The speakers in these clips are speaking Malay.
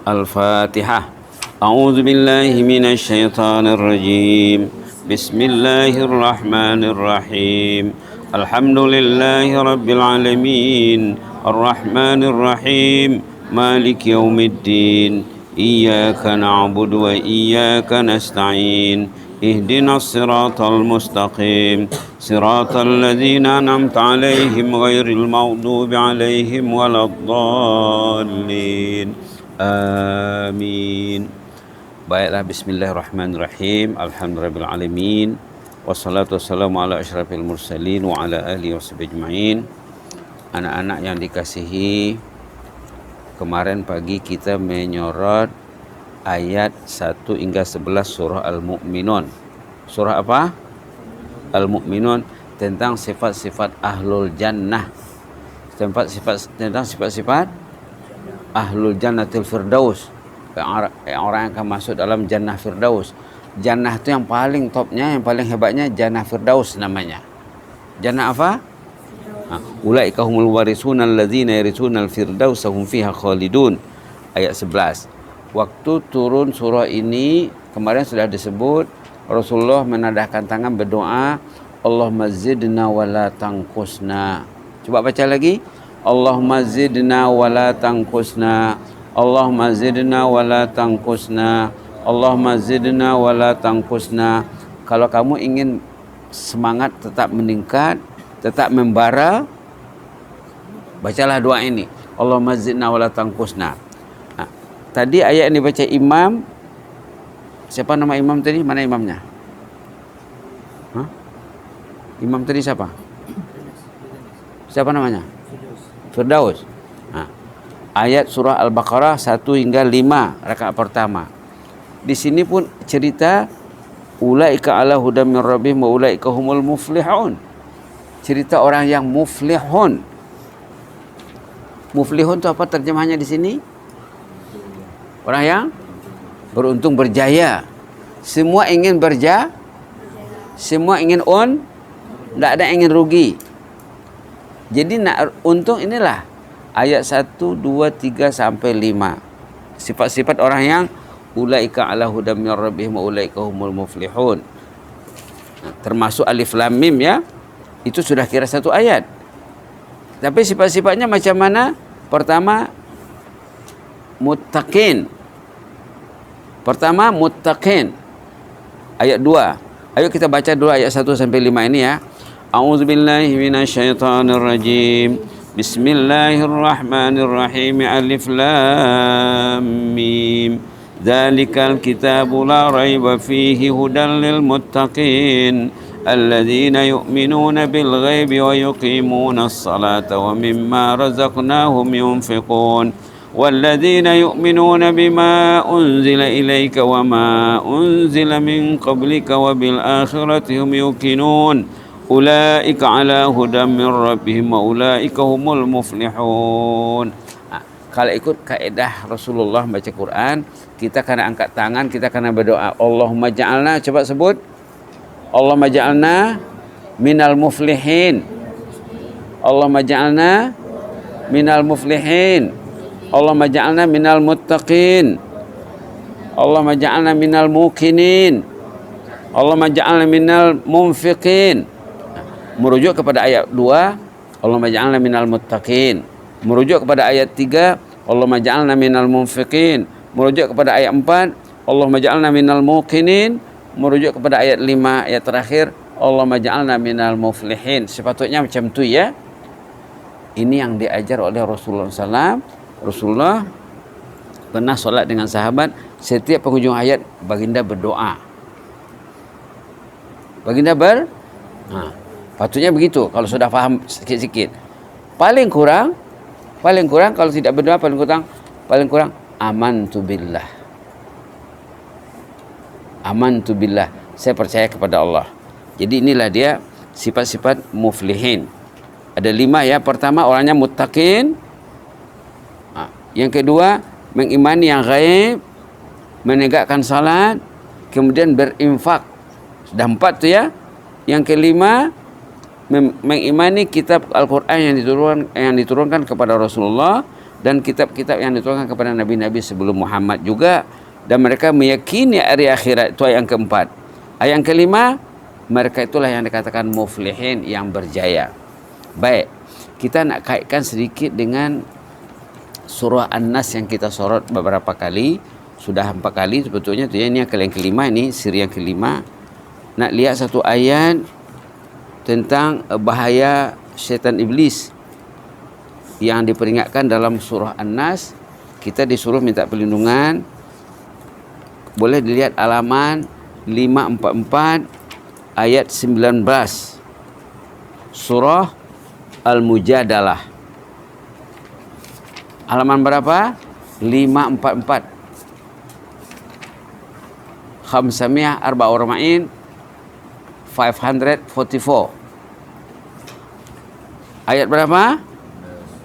Al-Fatihah. A'udzu billahi minasy syaithanir rajim. Bismillahirrahmanirrahim. Alhamdulillahi rabbil alamin. Arrahmanir rahim. Maliki yaumiddin. Iyyaka na'budu wa iyyaka nasta'in. Ihdinas siratal mustaqim. Siratal ladzina an'amta 'alaihim ghairil maghdubi 'alaihim waladdallin. Amin. Baiklah, bismillahirrahmanirrahim. Alhamdulillahirrahmanirrahim. Wassalatu wassalamu ala asyrafil mursalin wa ala alihi washabihi ajma'in. Anak-anak yang dikasihi, kemarin pagi kita menyorot ayat 1 hingga 11 surah Al-Mu'minun. Surah apa? Al-Mu'minun, tentang sifat-sifat ahlul jannah. Tentang sifat-sifat ahlul jannatil firdaus, orang yang akan masuk dalam jannah firdaus. Jannah itu yang paling topnya, yang paling hebatnya jannah firdaus namanya. Jannah apa? Ulaika humul warisuna alladzina yarisuna al-firdaus hum fiha khalidun. Ayat 11. Waktu turun surah ini kemarin sudah disebut, Rasulullah menadahkan tangan berdoa, Allahumma zidna wa la tanqusna. Coba baca lagi. Allahumma zidna wa la tanqusna. Allahumma zidna wa la tanqusna. Allahumma zidna wa la tanqusna. Kalau kamu ingin semangat tetap meningkat, tetap membara, bacalah doa ini. Allahumma zidna wa la tanqusna. Nah, tadi ayat ini baca imam. Siapa nama imam tadi? Mana imamnya? Imam tadi siapa? Siapa namanya? Firdaus. Ayat surah Al-Baqarah 1 hingga 5 rakaat pertama. Di sini pun cerita ulaika ala hudam min rabbihim wa ulaika humul muflihun. Cerita orang yang muflihun. Muflihun itu apa terjemahannya di sini? Orang yang beruntung, berjaya. Semua ingin berjaya. Semua ingin tidak ada yang ingin rugi. Jadi untung inilah ayat 1, 2, 3 sampai 5. Sifat-sifat orang yang ulaika ala hudam min rabbihim wa ulaika humul muflihun. Termasuk alif lam mim ya. Itu sudah kira satu ayat. Tapi sifat-sifatnya macam mana? Pertama muttaqin. Ayat 2. Ayo kita baca dulu ayat 1 sampai 5 ini ya. A'udzu billahi minasyaitonir rajim. Bismillahirrahmanirrahim. Alif lam mim. Dzalikal kitabu la raiba fihi hudan lil muttaqin alladzina yu'minuna bil ghaibi wa yuqimunas salata wa mimma razaqnahum yunfiqun. والذين يؤمنون بما أنزل إليك وما أنزل من قبلك وبالآخرة هم يوقنون أولئك على هدى من ربهم وأولئك هم المفلحون. Kalau ikut kaidah Rasulullah baca Quran, kita kena angkat tangan, kita kena berdoa. Allahumma ja'alna, coba sebut. Allahumma ja'alna minal muflihin. Allahumma ja'alna minal muflihin. Allahumma ja'alna minal muttaqin. Allahumma ja'alna minal muqinin. Allahumma ja'alna minal munfiqin. Merujuk kepada ayat 2, Allahumma ja'alna minal muttaqin. Merujuk kepada ayat 3, Allahumma ja'alna minal munfiqin. Merujuk kepada ayat 4, Allahumma ja'alna minal muqinin. Merujuk kepada ayat 5, ayat terakhir, Allahumma ja'alna minal muflihin. Sepatutnya macam tu ya. Ini yang diajar oleh Rasulullah SAW. Rasulullah pernah solat dengan sahabat, setiap penghujung ayat baginda berdoa. Patutnya begitu kalau sudah faham sikit-sikit. Paling kurang kalau tidak berdoa paling kurang amantu billah. Saya percaya kepada Allah. Jadi inilah dia sifat-sifat muflihin. Ada 5 ya. Pertama, orangnya muttaqin. Yang kedua, mengimani yang gaib, menegakkan salat, kemudian berinfak. Sudah 4 tu ya. Yang kelima, mengimani kitab Al-Quran yang diturunkan kepada Rasulullah. dan kitab-kitab yang diturunkan kepada nabi-nabi sebelum Muhammad juga, dan mereka meyakini hari akhirat. Itu ayat yang keempat. Ayat yang kelima, mereka itulah yang dikatakan muflihin, yang berjaya. Baik, kita nak kaitkan sedikit dengan surah An-Nas yang kita sorot beberapa kali, sudah 4 kali sebetulnya. Ini yang kelima, ini siri yang kelima. Nak lihat satu ayat tentang bahaya syaitan iblis yang diperingatkan dalam surah An-Nas. Kita disuruh minta perlindungan. Boleh dilihat halaman 544 ayat 19 surah Al-Mujadalah. Halaman berapa? 544. Khamsamiyah Arba Urma'in 544. Ayat berapa?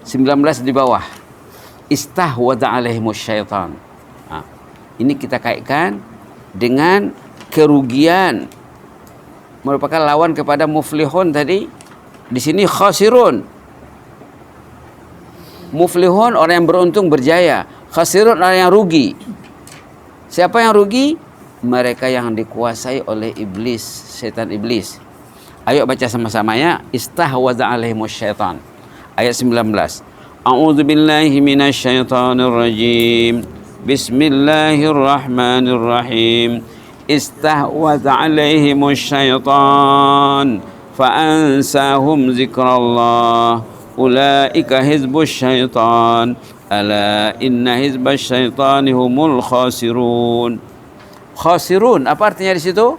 19 di bawah. Istahwadha alaihimus syaitan. Ini kita kaitkan dengan kerugian, merupakan lawan kepada muflihun tadi. Di sini khasirun. Muflihun orang yang beruntung berjaya, khasirun orang yang rugi. Siapa yang rugi? Mereka yang dikuasai oleh iblis, setan iblis. Ayo baca sama-sama ya. Istahwadha alaihimus syaitan. Ayat 19. A'udzubillahi minasyaitonir rajim. Bismillahirrahmanirrahim. Istahwadha alaihimus syaitan fa'ansahum zikrallah. Ulaika hizbus syaitan. Ala inna hizbas syaitani humul khasirun. Khasirun, apa artinya di situ?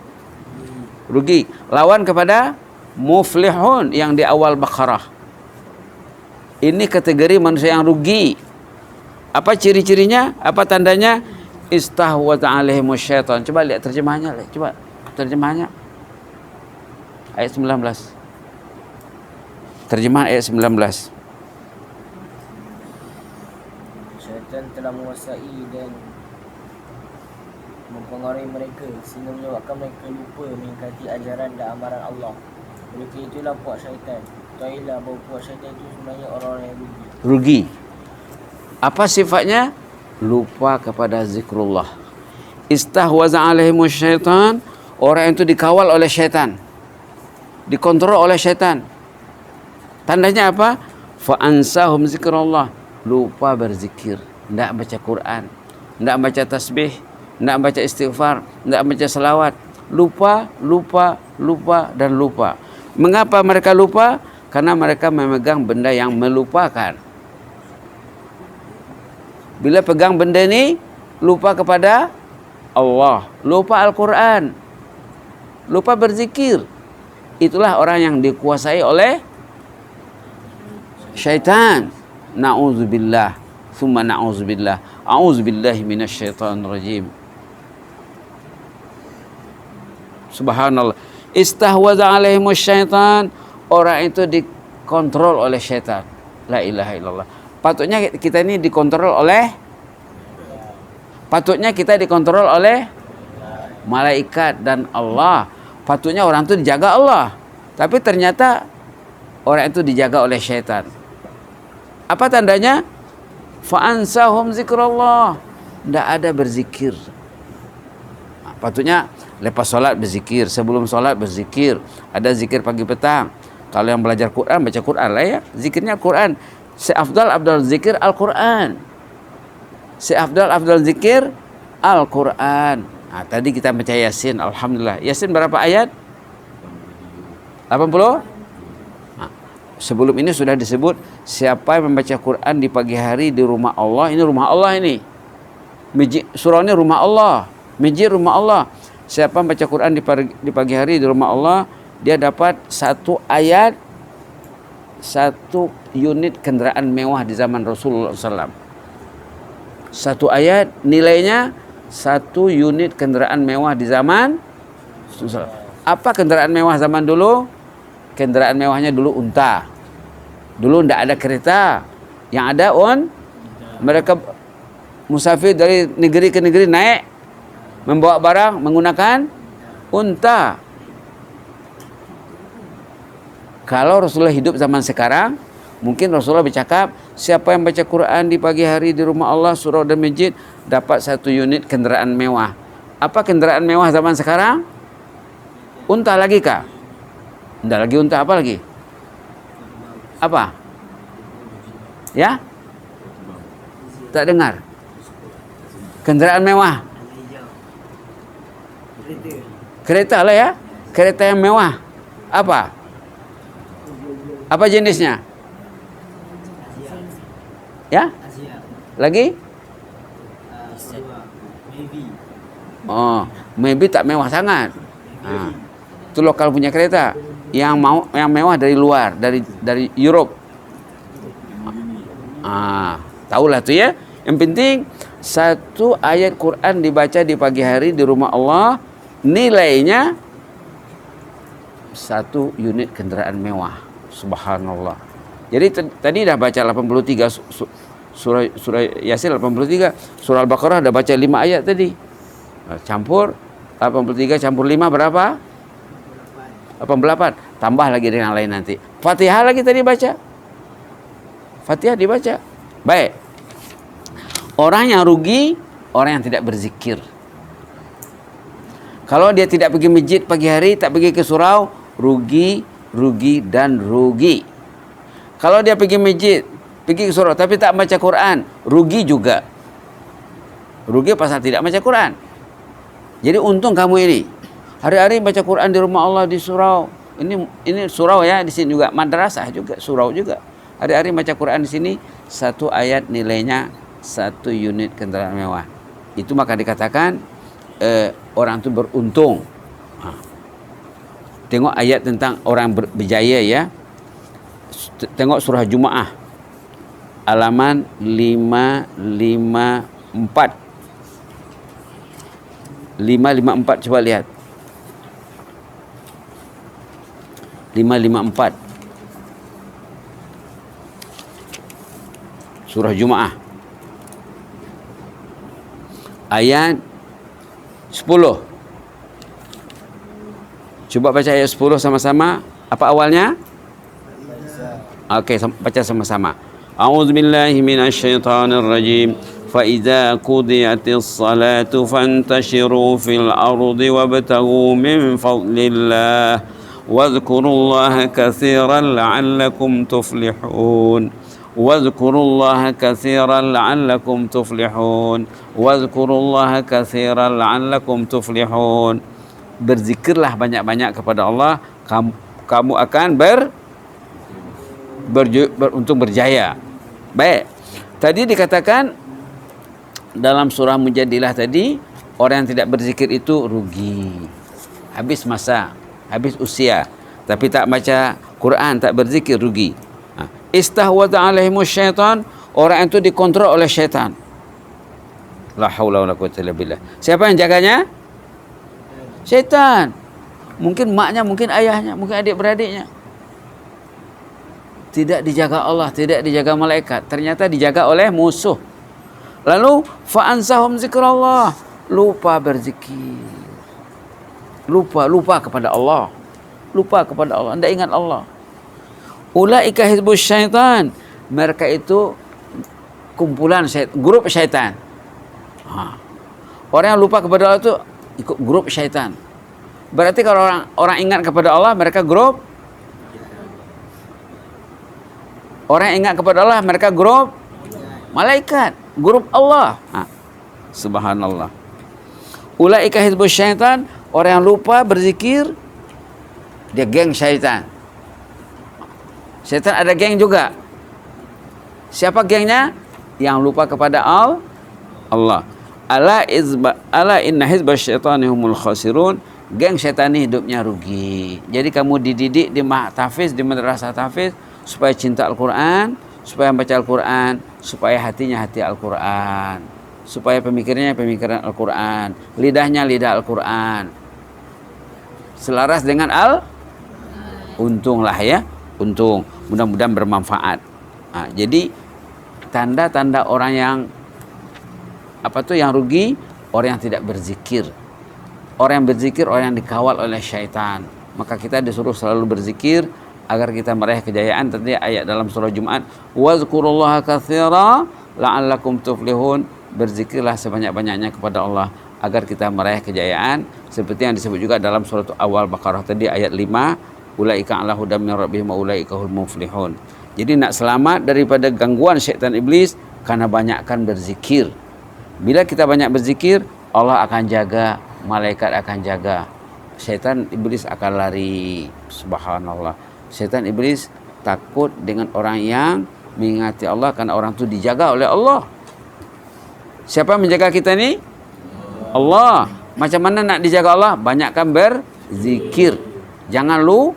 Rugi. Lawan kepada muflihun yang di awal Baqarah. Ini kategori manusia yang rugi. Apa ciri-cirinya? Apa tandanya? Istahwadha alaihimus syaitan. Coba lihat terjemahannya. Coba terjemahannya. Ayat 19. Terjemahan ayat 19. Syaitan telah menguasai dan mempengaruhi mereka sehingga menyebabkan mereka lupa mengingkati ajaran dan amaran Allah. Mereka itulah puak syaitan. Ketahuilah bahawa puak syaitan itu sebenarnya orang-orang yang rugi. Apa sifatnya? Lupa kepada zikrullah. Istahwaza alaihimus syaitan, orang itu dikawal oleh syaitan, dikontrol oleh syaitan. Tandanya apa? Fa'ansahum zikrullah, lupa berzikir, tidak baca Quran, tidak baca tasbih, tidak baca istighfar, tidak baca selawat. Lupa, dan lupa. Mengapa mereka lupa? Karena mereka memegang benda yang melupakan. Bila pegang benda ini, lupa kepada Allah, lupa Al-Quran, lupa berzikir. Itulah orang yang dikuasai oleh syaitan. Na'udzubillah, thumma na'udzubillah. A'udzubillahi minasyaitonir rajim. Subhanallah. Istahwadha alaihimus syaitan, orang itu dikontrol oleh syaitan. La ilaha illallah. Patutnya kita ini dikontrol oleh, patutnya kita dikontrol oleh malaikat dan Allah. Patutnya orang itu dijaga Allah, tapi ternyata orang itu dijaga oleh syaitan. Apa tandanya? Fa'ansahum zikrullah, tidak ada berzikir. Patutnya lepas solat berzikir, sebelum solat berzikir, ada zikir pagi petang. Kalau yang belajar Quran, baca Quran lah ya, zikirnya Quran. Seafdal zikir Al-Quran. Seafdal zikir Al-Quran. Nah, tadi kita baca Yasin, alhamdulillah. Yasin berapa ayat? 80? Nah, sebelum ini sudah disebut, siapa yang membaca Quran di pagi hari di rumah Allah, ini rumah Allah ini. Surah ini rumah Allah, masjid rumah Allah. Siapa membaca Quran di pagi hari di rumah Allah, dia dapat satu ayat, satu unit kendaraan mewah di zaman Rasulullah SAW. Satu ayat nilainya satu unit kendaraan mewah di zaman Rasulullah. Apa kendaraan mewah zaman dulu? Kendaraan mewahnya dulu unta. Dulu tidak ada kereta. Yang ada mereka musafir dari negeri ke negeri naik, membawa barang menggunakan unta. Kalau Rasulullah hidup zaman sekarang, Mungkin Rasulullah bercakap, siapa yang baca Quran di pagi hari di rumah Allah, surau dan masjid, dapat 1 unit kendaraan mewah. Apa kendaraan mewah zaman sekarang? Unta lagi kah? Tidak lagi unta, apa lagi? Apa? Ya? Tak dengar. Kendaraan mewah. Kereta lah ya. Kereta yang mewah. Apa? Apa jenisnya? Ya? Lagi? Oh, maybe tak mewah sangat. Itu lokal punya kereta. Yang mewah dari luar, dari Europe. Tahulah tu ya. Yang penting 1 ayat Quran dibaca di pagi hari di rumah Allah, nilainya 1 unit kendaraan mewah. Subhanallah. Jadi tadi dah baca 83 surah Yasin 83, surah Al-Baqarah dah baca 5 ayat tadi. Campur 83 campur 5 berapa? 88. Tambah lagi dengan lain nanti. Fatihah lagi tadi baca. Fatihah dibaca. Baik. Orang yang rugi, orang yang tidak berzikir. Kalau dia tidak pergi masjid pagi hari, tak pergi ke surau, rugi, dan rugi. Kalau dia pergi masjid, pergi ke surau tapi tak baca Quran, rugi juga. Rugi pasal tidak baca Quran. Jadi untung kamu ini hari-hari baca Quran di rumah Allah di surau. Ini surau ya, di sini juga madrasah juga, surau juga. Hari-hari baca Quran di sini, 1 ayat nilainya 1 unit kendaraan mewah. Itu maka dikatakan orang itu beruntung. Tengok ayat tentang orang berjaya ya. Tengok surah Jumaah halaman 554. 554 coba lihat. 554. Surah Jumaah. Ayat 10. Coba baca ayat 10 sama-sama. Apa awalnya? Okey, baca sama-sama. A'udzubillahi minasyaitonir rajim. فإذا قضيت الصلاة فانتشروا في الأرض وابتغوا من فضل الله واذكروا الله كثيرا لعلكم تفلحون واذكروا الله كثيرا لعلكم تفلحون واذكروا الله كثيرا لعلكم تفلحون. Berzikirlah banyak-banyak kepada Allah, kamu akan beruntung berjaya. Baik. Tadi dikatakan dalam surah Mujadilah tadi, orang yang tidak berzikir itu rugi. Habis masa, habis usia. Tapi tak baca Quran, tak berzikir, rugi. Istahwadha alaihimus syaitan, orang itu dikontrol oleh syaitan. La haula wala quwwata illa billah. Siapa yang jaganya? Syaitan. Mungkin maknya, mungkin ayahnya, mungkin adik-beradiknya. Tidak dijaga Allah, tidak dijaga malaikat. Ternyata dijaga oleh musuh. Lalu fa'ansahum zikrullah, lupa berzikir. Lupa kepada Allah. Lupa kepada Allah, tidak ingat Allah. Ulaika hizbus syaitan, mereka itu kumpulan syaitan, grup syaitan. Orang yang lupa kepada Allah itu ikut grup syaitan. Berarti kalau orang ingat kepada Allah, mereka grup. Orang yang ingat kepada Allah, mereka grup malaikat, grup Allah. Subhanallah. Ulaika hizbus syaitan, orang yang lupa berzikir, dia geng syaitan. Syaitan ada geng juga. Siapa gengnya? Yang lupa kepada Allah. Ala inna hizbas syaitani humul khasirun. Geng syaitan ini hidupnya rugi. Jadi kamu dididik di tahfiz, di madrasah tahfiz, supaya cinta Al-Quran, supaya baca Al-Quran, supaya hatinya hati Al-Quran, supaya pemikirannya pemikiran Al-Quran, lidahnya lidah Al-Quran, selaras dengan untunglah ya, untung, mudah-mudahan bermanfaat. Jadi tanda-tanda orang yang yang rugi, orang yang tidak berzikir. Orang yang berzikir, orang yang dikawal oleh syaitan. Maka kita disuruh selalu berzikir, agar kita meraih kejayaan. Tadi ayat dalam surah Jumat, wazkurullaha katsira la'allakum tuflihun, berzikirlah sebanyak-banyaknya kepada Allah agar kita meraih kejayaan, seperti yang disebut juga dalam surat awal Baqarah tadi ayat 5, ulaika ala hudam min rabbihim wa ulaika hul muflihun. Jadi nak selamat daripada gangguan syaitan iblis karena banyakkan berzikir. Bila kita banyak berzikir, Allah akan jaga, malaikat akan jaga, syaitan iblis akan lari. Subhanallah. Syaitan iblis takut dengan orang yang mengingati Allah karena orang itu dijaga oleh Allah. Siapa yang menjaga kita ni? Allah. Macam mana nak dijaga Allah? Banyakkan berzikir. Janganlah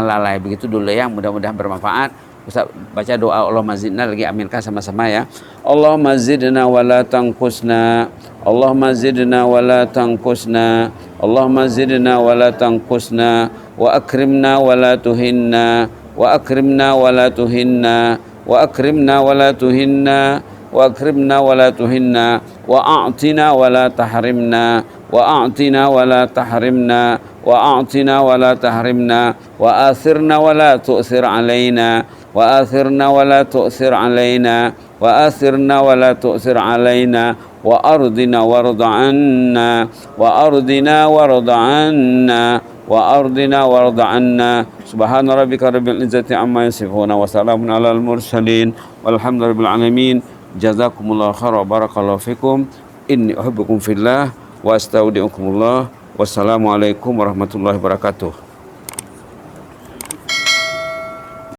lalai. Begitu dulu ya, mudah-mudahan bermanfaat. Ustaz baca doa Allahumma zidna lagi, aminkan sama-sama ya. Allahumma zidna wa la tanqusna. Allahumma zidna wa la tanqusna. Allahumma zidna wa la tanqusna. Wa akrimna wa la tuhinna. Wa akrimna wa la tuhinna. Wa akrimna wa la tuhinna. Wa akrimna wa la tuhinna. Wa a'tina wa la tahrimna. Wa a'tina wa la tahrimna. Wa a'tina wa la tahrimna. Wa athirna wa la tu'thir alaina. وآثرنا ولا تؤثر علينا وآثرنا ولا تؤثر علينا وأرضنا وارض عنا وأرضنا وارض عنا وأرضنا وارض عنا سبحان ربك رب العزة عما يصفون وسلام على المرسلين والحمد لله رب العالمين جزاكم الله خير وبارك الله فيكم إني أحبكم في الله وأستودعكم الله والسلام عليكم ورحمة الله وبركاته.